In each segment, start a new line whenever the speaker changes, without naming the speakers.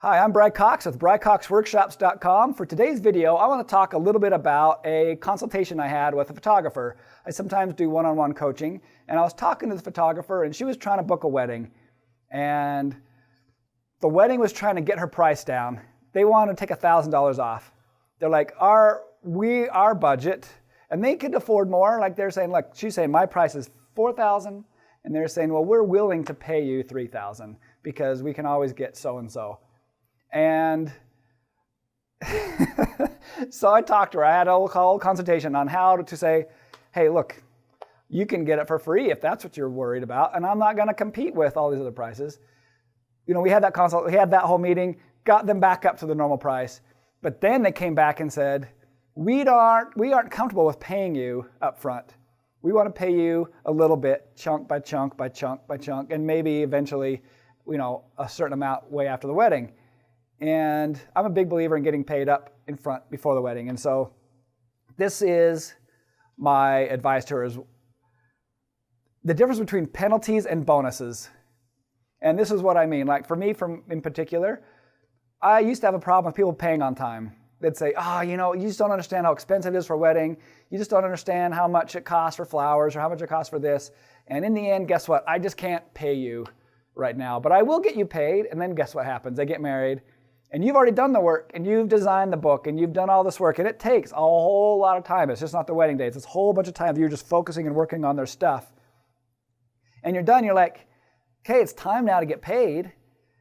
Hi, I'm BryCox with BryCoxWORKSHOPS.com. For today's video, I want to talk a little bit about a consultation I had with a photographer. I sometimes do one-on-one coaching, and I was talking to the photographer, and she was trying to book a wedding. And the wedding was trying to get her price down. They wanted to take $1,000 off. They're like, our budget, and they could afford more. Like they're saying, look, she's saying my price is $4,000, and they're saying, well, we're willing to pay you $3,000 because we can always get so-and-so. And so I talked to her. I had a whole consultation on how to say, hey, look, you can get it for free if that's what you're worried about, and I'm not going to compete with all these other prices. You know, we had that whole meeting, got them back up to the normal price, but then they came back and said, we aren't comfortable with paying you up front. We want to pay you a little bit, chunk by chunk by chunk by chunk, and maybe eventually, you know, a certain amount way after the wedding. And I'm a big believer in getting paid up in front before the wedding. And so this is my advice to her, is the difference between penalties and bonuses. And this is what I mean. Like for me, in particular, I used to have a problem with people paying on time. They'd say, you know, you just don't understand how expensive it is for a wedding. You just don't understand how much it costs for flowers or how much it costs for this. And in the end, guess what? I just can't pay you right now. But I will get you paid. And then guess what happens? They get married. And you've already done the work, and you've designed the book, and you've done all this work, and it takes a whole lot of time. It's just not the wedding day. It's this whole bunch of time that you're just focusing and working on their stuff. And you're done. You're like, okay, it's time now to get paid.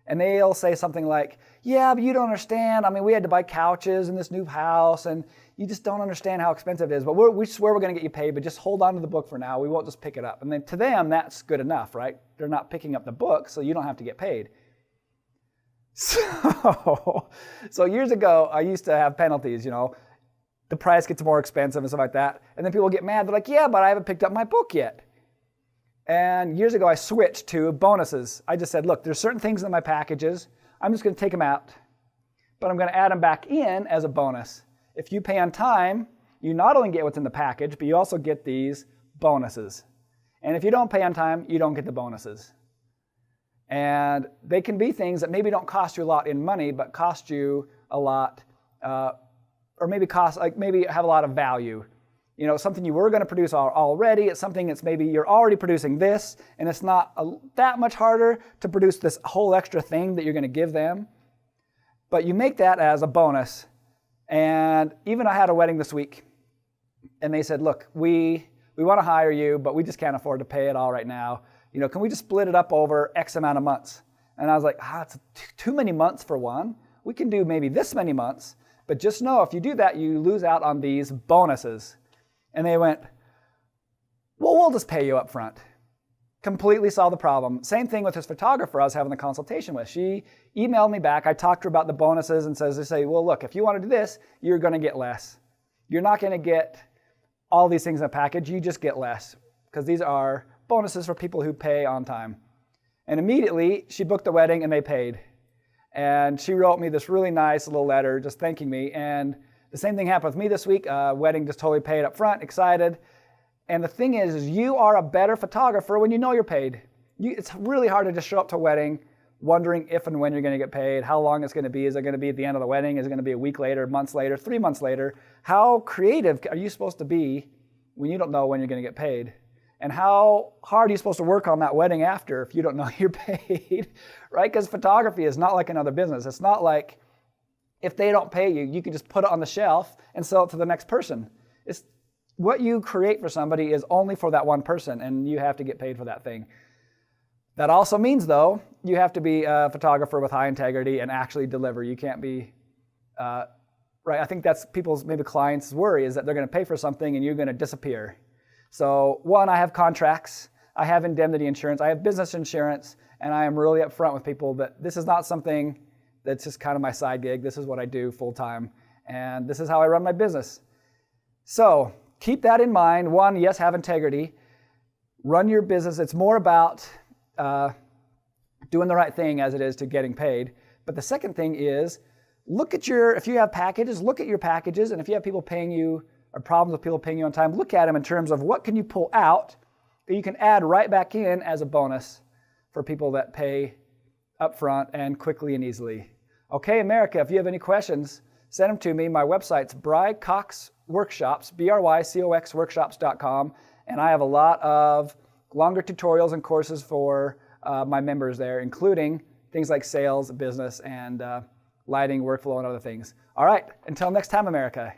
And they'll say something like, yeah, but you don't understand. I mean, we had to buy couches in this new house, and you just don't understand how expensive it is. But we swear we're going to get you paid, but just hold on to the book for now. We won't just pick it up. And then to them, that's good enough, right? They're not picking up the book, so you don't have to get paid. So years ago, I used to have penalties, you know, the price gets more expensive and stuff like that. And then people get mad. They're like, yeah, but I haven't picked up my book yet. And years ago, I switched to bonuses. I just said, look, there's certain things in my packages. I'm just going to take them out, but I'm going to add them back in as a bonus. If you pay on time, you not only get what's in the package, but you also get these bonuses. And if you don't pay on time, you don't get the bonuses. And they can be things that maybe don't cost you a lot in money, but cost you a lot, or maybe have a lot of value. You know, something you were going to produce already. It's something that's maybe you're already producing this, and it's not that much harder to produce this whole extra thing that you're going to give them. But you make that as a bonus. And even I had a wedding this week, and they said, look, we want to hire you, but we just can't afford to pay it all right now. You know, can we just split it up over X amount of months? And I was like, it's too many months for one. We can do maybe this many months, but just know if you do that, you lose out on these bonuses. And they went, well, we'll just pay you up front. Completely solved the problem. Same thing with this photographer I was having the consultation with. She emailed me back. I talked to her about the bonuses and they say, well, look, if you want to do this, you're going to get less. You're not going to get all these things in a package. You just get less because these are bonuses for people who pay on time. And immediately, she booked the wedding and they paid. And she wrote me this really nice little letter just thanking me. And the same thing happened with me this week. Wedding just totally paid up front, excited. And the thing is you are a better photographer when you know you're paid. It's really hard to just show up to a wedding wondering if and when you're going to get paid, how long it's going to be. Is it going to be at the end of the wedding? Is it going to be a week later, months later, 3 months later? How creative are you supposed to be when you don't know when you're going to get paid? And how hard are you supposed to work on that wedding after if you don't know you're paid, right? Because photography is not like another business. It's not like if they don't pay you, you can just put it on the shelf and sell it to the next person. It's what you create for somebody is only for that one person, and you have to get paid for that thing. That also means, though, you have to be a photographer with high integrity and actually deliver. You can't be, right? I think that's people's, maybe clients' worry is that they're going to pay for something and you're going to disappear. So one, I have contracts, I have indemnity insurance, I have business insurance, and I am really upfront with people that this is not something that's just kind of my side gig. This is what I do full time, and this is how I run my business. So keep that in mind. One, yes, have integrity. Run your business. It's more about doing the right thing as it is to getting paid. But the second thing is if you have packages, look at your packages, and if you have people paying you or problems with people paying you on time, look at them in terms of what can you pull out that you can add right back in as a bonus for people that pay up front and quickly and easily. Okay, America, if you have any questions, send them to me. My website's BryCoxWORKSHOPS, BryCoxWORKSHOPS.com, and I have a lot of longer tutorials and courses for my members there, including things like sales, business, and lighting, workflow, and other things. All right, until next time, America.